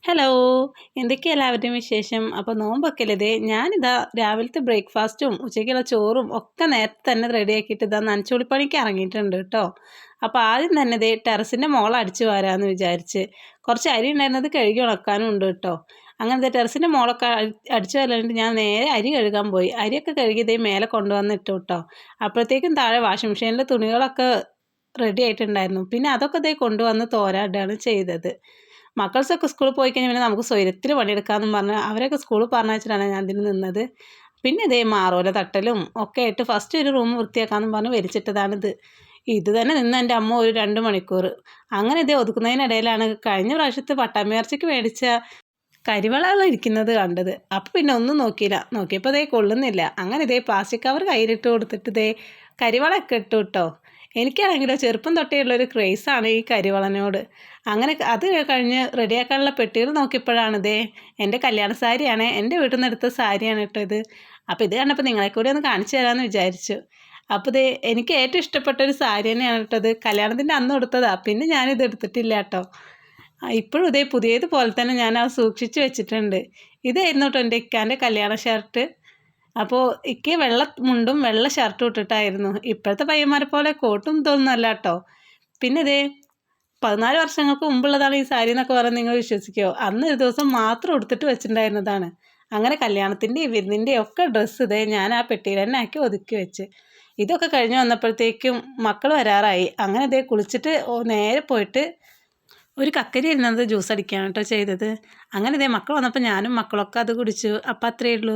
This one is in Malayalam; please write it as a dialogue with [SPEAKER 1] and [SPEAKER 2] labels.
[SPEAKER 1] ഹലോ, എന്തൊക്കെയാ എല്ലാവരുടെയും വിശേഷം? അപ്പോൾ നോമ്പൊക്കെയല്ലേ ഞാനിതാ രാവിലത്തെ ബ്രേക്ക്ഫാസ്റ്റും ഉച്ചയ്ക്കുള്ള ചോറും ഒക്കെ നേരത്തെ തന്നെ റെഡിയാക്കിയിട്ട് ഇതാ നനച്ചുളിപ്പണിക്ക് ഇറങ്ങിയിട്ടുണ്ട് കേട്ടോ. അപ്പോൾ ആദ്യം തന്നെ ടെറസിൻ്റെ മുകളിൽ അടിച്ചു വാരാമെന്ന് വിചാരിച്ച് കുറച്ച് അരി ഉണ്ടായിരുന്നത് കഴുകി ഉണക്കാനും ഉണ്ട് കേട്ടോ. അങ്ങനെ ടെറസിൻ്റെ മുകളൊക്കെ അടിച്ചു വാരാനായിട്ട് ഞാൻ നേരെ അരി കഴുകാൻ പോയി. അരിയൊക്കെ കഴുകി മേലെ കൊണ്ടുവന്നിട്ടു കേട്ടോ. അപ്പോഴത്തേക്കും താഴെ വാഷിംഗ് മെഷീനിലെ തുണികളൊക്കെ റെഡി ആയിട്ടുണ്ടായിരുന്നു. പിന്നെ അതൊക്കെ കൊണ്ടുവന്ന് തോരാടുകയാണ് ചെയ്തത്. മക്കൾസൊക്കെ സ്കൂളിൽ പോയി കഴിഞ്ഞാൽ പിന്നെ നമുക്ക് സ്വൈരത്തിൽ പണിയെടുക്കാമെന്നും പറഞ്ഞ് അവരൊക്കെ സ്കൂളിൽ പറഞ്ഞയച്ചിട്ടാണ് ഞാൻ ഇതിന് നിന്നത്. പിന്നെ മാറോല തട്ടലും ഒക്കെ ആയിട്ട് ഫസ്റ്റ് ഒരു റൂം വൃത്തിയാക്കാമെന്നും പറഞ്ഞ് വലിച്ചിട്ടതാണിത്. ഇത് തന്നെ നിന്ന് എൻ്റെ അമ്മ ഒരു 2 മണിക്കൂർ. അങ്ങനെ ഒതുക്കുന്നതിനിടയിലാണ് കഴിഞ്ഞ പ്രാവശ്യത്തെ പട്ടാമ്പിയിറച്ചിക്ക് മേടിച്ച കരിവളകൾ ഇരിക്കുന്നത് കണ്ടത്. അപ്പോൾ പിന്നെ ഒന്നും നോക്കിയില്ല. നോക്കിയപ്പോൾ കൊള്ളുന്നില്ല. അങ്ങനെ പ്ലാസ്റ്റിക് കവർ കയ്യിലിട്ട് കൊടുത്തിട്ട് കരിവളയൊക്കെ ഇട്ടു കേട്ടോ. എനിക്കാണെങ്കിലോ ചെറുപ്പം തൊട്ടേ ഉള്ളൊരു ക്രേസാണ് ഈ കരിവളനോട്. അങ്ങനെ അത് കഴിഞ്ഞ് റെഡിയാക്കാനുള്ള പെട്ടികൾ നോക്കിയപ്പോഴാണ് എൻ്റെ കല്യാണ സാരിയാണ്, എൻ്റെ വീട്ടിൽ നിന്ന് എടുത്ത സാരിയാണ് കേട്ടോ ഇത്. അപ്പോൾ ഇത് കണ്ടപ്പോൾ നിങ്ങളെ കൂടി ഒന്ന് കാണിച്ചു തരാമെന്ന് വിചാരിച്ചു. അപ്പോൾ എനിക്ക് ഏറ്റവും ഇഷ്ടപ്പെട്ട ഒരു സാരി തന്നെയാണ് കേട്ടത്. കല്യാണത്തിൻ്റെ അന്ന് എടുത്തതാണ്. പിന്നെ ഞാനിത് എടുത്തിട്ടില്ല കേട്ടോ. ഇപ്പോഴും പുതിയതുപോലെ തന്നെ ഞാൻ അത് സൂക്ഷിച്ച് വെച്ചിട്ടുണ്ട്. ഇതായിരുന്നു കേട്ടോ എൻ്റെ ഇക്കാൻ്റെ കല്യാണ ഷർട്ട്. അപ്പോൾ ഇക്ക് വെള്ള മുണ്ടും വെള്ള ഷർട്ടും ഇട്ടിട്ടായിരുന്നു. ഇപ്പോഴത്തെ പയ്യന്മാരെ പോലെ കോട്ടും ഇതൊന്നുമല്ല കേട്ടോ. പിന്നെ 14 വർഷങ്ങൾക്ക് മുമ്പുള്ളതാണ് ഈ സാരി എന്നൊക്കെ പറഞ്ഞാൽ നിങ്ങൾ വിശ്വസിക്കുമോ? അന്ന് ഒരു ദിവസം മാത്രം എടുത്തിട്ട് വെച്ചിട്ടുണ്ടായിരുന്നതാണ്. അങ്ങനെ കല്യാണത്തിൻ്റെയും വിരുന്നിൻ്റെയും ഒക്കെ ഡ്രസ്സ് ഞാൻ ആ പെട്ടിയിൽ തന്നെ ആക്കി ഒതുക്കി വെച്ച്. ഇതൊക്കെ കഴിഞ്ഞ് വന്നപ്പോഴത്തേക്കും മക്കൾ വരാറായി. അങ്ങനെ കുളിച്ചിട്ട് നേരെ പോയിട്ട് ഒരു കക്കരി ഇരുന്നത് ജ്യൂസ് അടിക്കുകയാണ് കേട്ടോ ചെയ്തത്. അങ്ങനെ മക്കൾ വന്നപ്പോൾ ഞാനും മക്കളൊക്കെ അത് കുടിച്ചു. അപ്പം അത്രയേ ഉള്ളൂ.